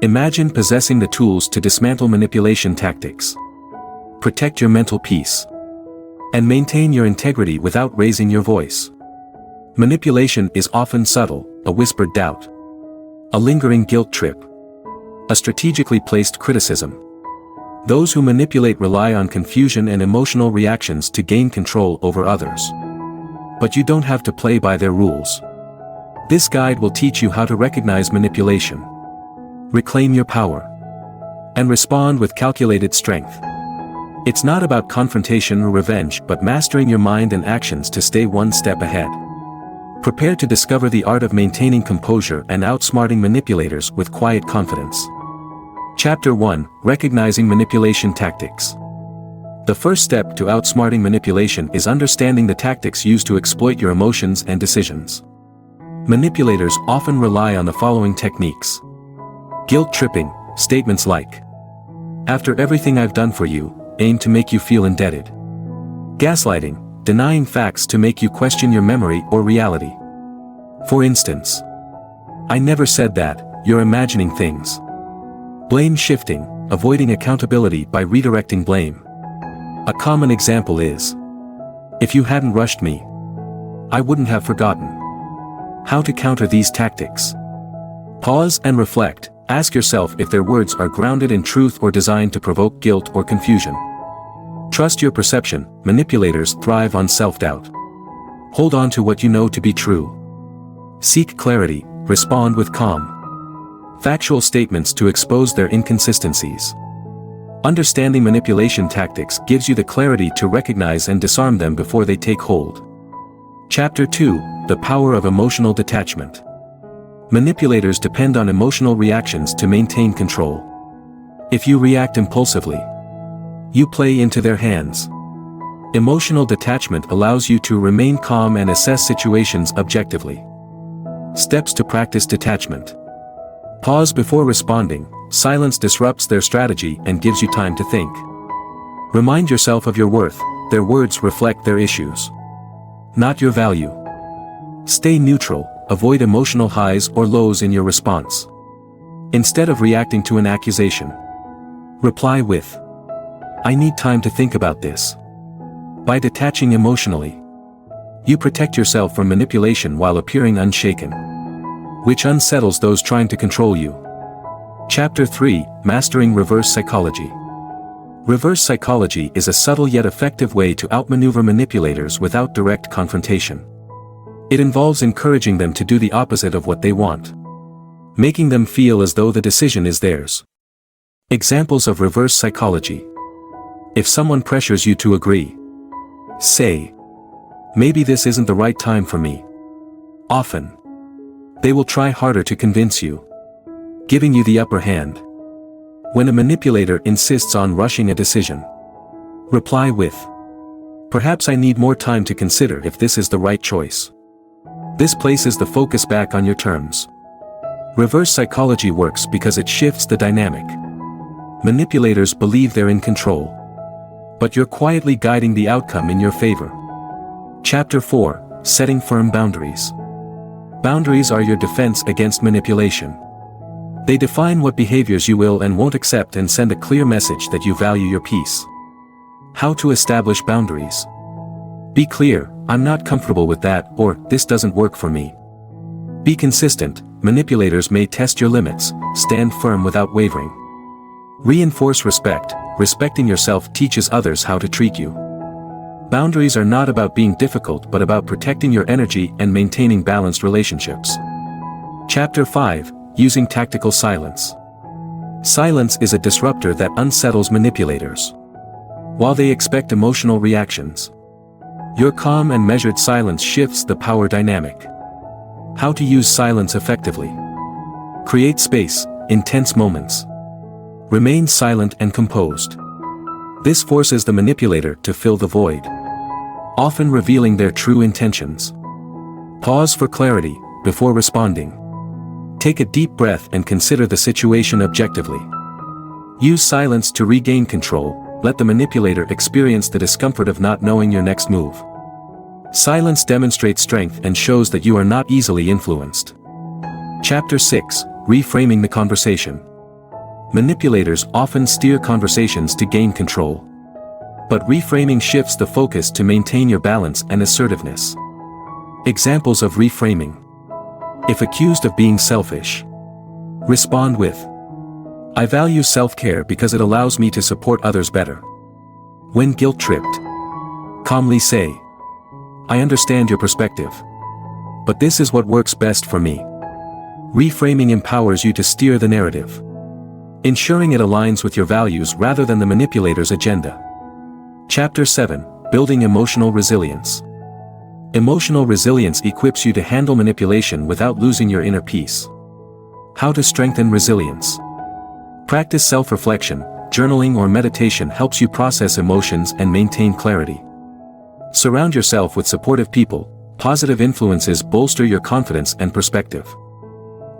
Imagine possessing the tools to dismantle manipulation tactics. Protect your mental peace. And maintain your integrity without raising your voice. Manipulation is often subtle, a whispered doubt. A lingering guilt trip. A strategically placed criticism. Those who manipulate rely on confusion and emotional reactions to gain control over others. But you don't have to play by their rules. This guide will teach you how to recognize manipulation, reclaim your power, and respond with calculated strength. It's not about confrontation or revenge, but mastering your mind and actions to stay one step ahead. Prepare to discover the art of maintaining composure and outsmarting manipulators with quiet confidence. Chapter 1: Recognizing Manipulation Tactics. The first step to outsmarting manipulation is understanding the tactics used to exploit your emotions and decisions. Manipulators often rely on the following techniques. Guilt tripping, statements like, "After everything I've done for you," aim to make you feel indebted. Gaslighting, denying facts to make you question your memory or reality. For instance, "I never said that, you're imagining things." Blame shifting, avoiding accountability by redirecting blame. A common example is, "If you hadn't rushed me, I wouldn't have forgotten." How to counter these tactics? Pause and reflect. Ask yourself if their words are grounded in truth or designed to provoke guilt or confusion. Trust your perception. Manipulators thrive on self-doubt. Hold on to what you know to be true. Seek clarity. Respond with calm, factual statements to expose their inconsistencies. Understanding manipulation tactics gives you the clarity to recognize and disarm them before they take hold. Chapter 2: The Power of Emotional Detachment. Manipulators depend on emotional reactions to maintain control. If you react impulsively, you play into their hands. Emotional detachment allows you to remain calm and assess situations objectively. Steps to practice detachment. Pause before responding. Silence disrupts their strategy and gives you time to think. Remind yourself of your worth. Their words reflect their issues, not your value. Stay neutral. Avoid emotional highs or lows in your response. Instead of reacting to an accusation, reply with, "I need time to think about this." By detaching emotionally, you protect yourself from manipulation while appearing unshaken, which unsettles those trying to control you. Chapter 3: Mastering Reverse Psychology. Reverse psychology is a subtle yet effective way to outmaneuver manipulators without direct confrontation. It involves encouraging them to do the opposite of what they want, making them feel as though the decision is theirs. Examples of reverse psychology. If someone pressures you to agree, say, "Maybe this isn't the right time for me." Often, they will try harder to convince you, giving you the upper hand. When a manipulator insists on rushing a decision, reply with, "Perhaps I need more time to consider if this is the right choice." This places the focus back on your terms. Reverse psychology works because it shifts the dynamic. Manipulators believe they're in control, but you're quietly guiding the outcome in your favor. Chapter 4: Setting Firm Boundaries. Boundaries are your defense against manipulation. They define what behaviors you will and won't accept and send a clear message that you value your peace. How to establish boundaries. Be clear, "I'm not comfortable with that," or "This doesn't work for me." Be consistent. Manipulators may test your limits. Stand firm without wavering. Reinforce respect. Respecting yourself teaches others how to treat you. Boundaries are not about being difficult but about protecting your energy and maintaining balanced relationships. Chapter 5: Using Tactical Silence. Silence is a disruptor that unsettles manipulators. While they expect emotional reactions, your calm and measured silence shifts the power dynamic. How to use silence effectively. Create space in tense moments. Remain silent and composed. This forces the manipulator to fill the void, often revealing their true intentions. Pause for clarity before responding. Take a deep breath and consider the situation objectively. Use silence to regain control. Let the manipulator experience the discomfort of not knowing your next move. Silence demonstrates strength and shows that you are not easily influenced. Chapter 6: Reframing the Conversation. Manipulators often steer conversations to gain control. But reframing shifts the focus to maintain your balance and assertiveness. Examples of reframing. If accused of being selfish, respond with, "I value self-care because it allows me to support others better." When guilt-tripped, calmly say, "I understand your perspective, but this is what works best for me." Reframing empowers you to steer the narrative, ensuring it aligns with your values rather than the manipulator's agenda. Chapter 7: Building Emotional Resilience. Emotional resilience equips you to handle manipulation without losing your inner peace. How to strengthen resilience. Practice self-reflection. Journaling or meditation helps you process emotions and maintain clarity. Surround yourself with supportive people. Positive influences bolster your confidence and perspective.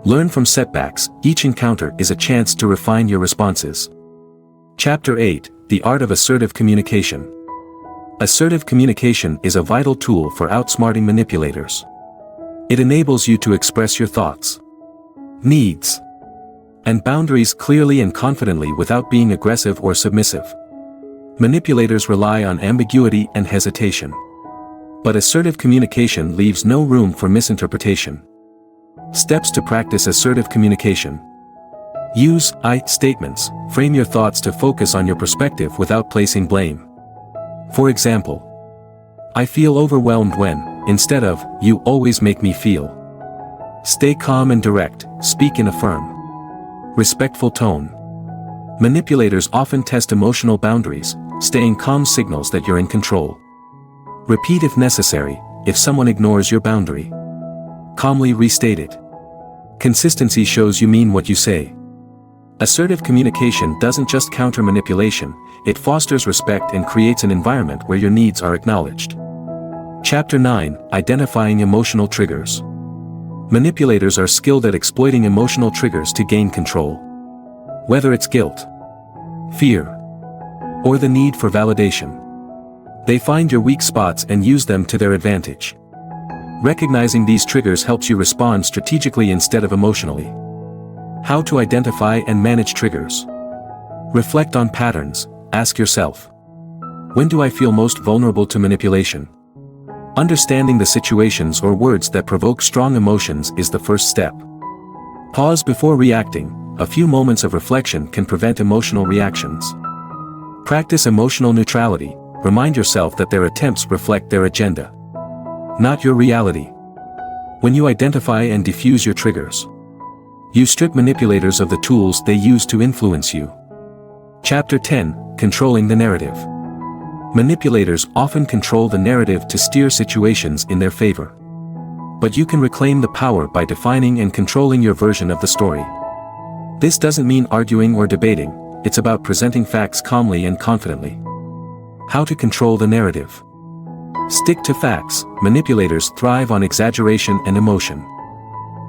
Learn from setbacks. Each encounter is a chance to refine your responses. Chapter 8: The Art of Assertive Communication. Assertive communication is a vital tool for outsmarting manipulators. It enables you to express your thoughts, needs, and boundaries clearly and confidently without being aggressive or submissive. Manipulators rely on ambiguity and hesitation. But assertive communication leaves no room for misinterpretation. Steps to practice assertive communication. Use "I" statements. Frame your thoughts to focus on your perspective without placing blame. For example, "I feel overwhelmed when," instead of "you always make me feel." Stay calm and direct. Speak in a firm, respectful tone. Manipulators often test emotional boundaries. Staying calm signals that you're in control. Repeat if necessary. If someone ignores your boundary, calmly restate it. Consistency shows you mean what you say. Assertive communication doesn't just counter manipulation, it fosters respect and creates an environment where your needs are acknowledged. Chapter 9: Identifying Emotional Triggers. Manipulators are skilled at exploiting emotional triggers to gain control. Whether it's guilt, fear, or the need for validation, they find your weak spots and use them to their advantage. Recognizing these triggers helps you respond strategically instead of emotionally. How to identify and manage triggers. Reflect on patterns. Ask yourself, when do I feel most vulnerable to manipulation? Understanding the situations or words that provoke strong emotions is the first step. Pause before reacting. A few moments of reflection can prevent emotional reactions. Practice emotional neutrality. Remind yourself that their attempts reflect their agenda, not your reality. When you identify and diffuse your triggers, you strip manipulators of the tools they use to influence you. Chapter 10: Controlling the Narrative. Manipulators often control the narrative to steer situations in their favor. But you can reclaim the power by defining and controlling your version of the story. This doesn't mean arguing or debating, it's about presenting facts calmly and confidently. How to control the narrative. Stick to facts. Manipulators thrive on exaggeration and emotion.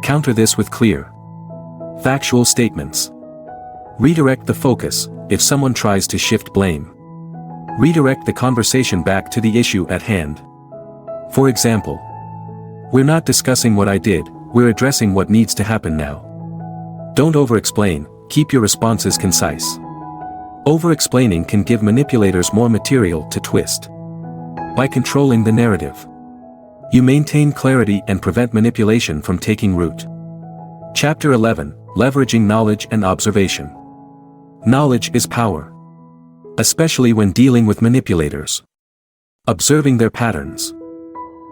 Counter this with clear, factual statements. Redirect the focus. If someone tries to shift blame, redirect the conversation back to the issue at hand. For example, "We're not discussing what I did, we're addressing what needs to happen now." Don't over-explain. Keep your responses concise. Over-explaining can give manipulators more material to twist. By controlling the narrative, you maintain clarity and prevent manipulation from taking root. Chapter 11: Leveraging Knowledge and Observation. Knowledge is power, especially when dealing with manipulators. Observing their patterns,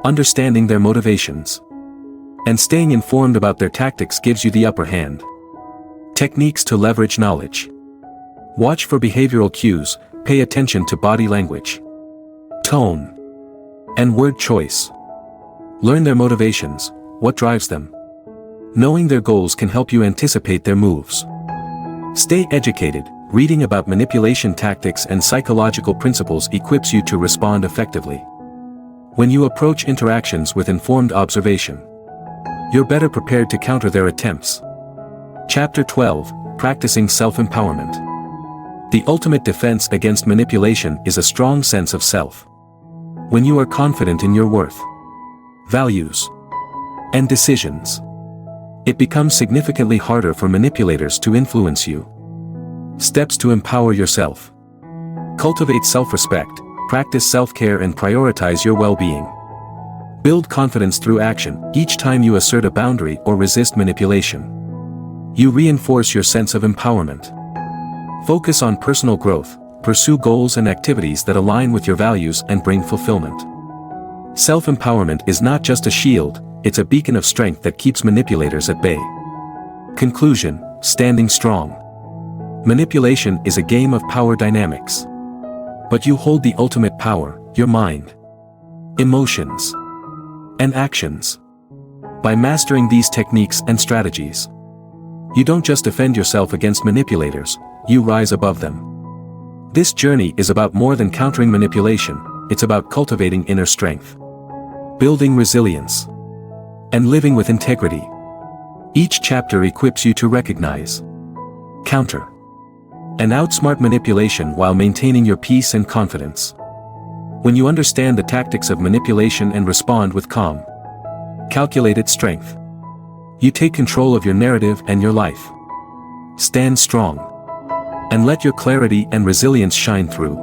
understanding their motivations, and staying informed about their tactics gives you the upper hand. Techniques to leverage knowledge. Watch for behavioral cues. Pay attention to body language, tone, and word choice. Learn their motivations, what drives them. Knowing their goals can help you anticipate their moves. Stay educated. Reading about manipulation tactics and psychological principles equips you to respond effectively. When you approach interactions with informed observation, you're better prepared to counter their attempts. Chapter 12: Practicing Self-Empowerment. The ultimate defense against manipulation is a strong sense of self. When you are confident in your worth, values, and decisions, it becomes significantly harder for manipulators to influence you. Steps to empower yourself. Cultivate self-respect, practice self-care and prioritize your well-being. Build confidence through action. Each time you assert a boundary or resist manipulation, you reinforce your sense of empowerment. Focus on personal growth. Pursue goals and activities that align with your values and bring fulfillment. Self-empowerment is not just a shield, it's a beacon of strength that keeps manipulators at bay. Conclusion: standing strong. Manipulation is a game of power dynamics. But you hold the ultimate power: your mind, emotions, and actions. By mastering these techniques and strategies, you don't just defend yourself against manipulators, you rise above them. This journey is about more than countering manipulation, it's about cultivating inner strength, building resilience, and living with integrity. Each chapter equips you to recognize, counter, and outsmart manipulation while maintaining your peace and confidence. When you understand the tactics of manipulation and respond with calm, calculated strength, you take control of your narrative and your life. Stand strong, and let your clarity and resilience shine through.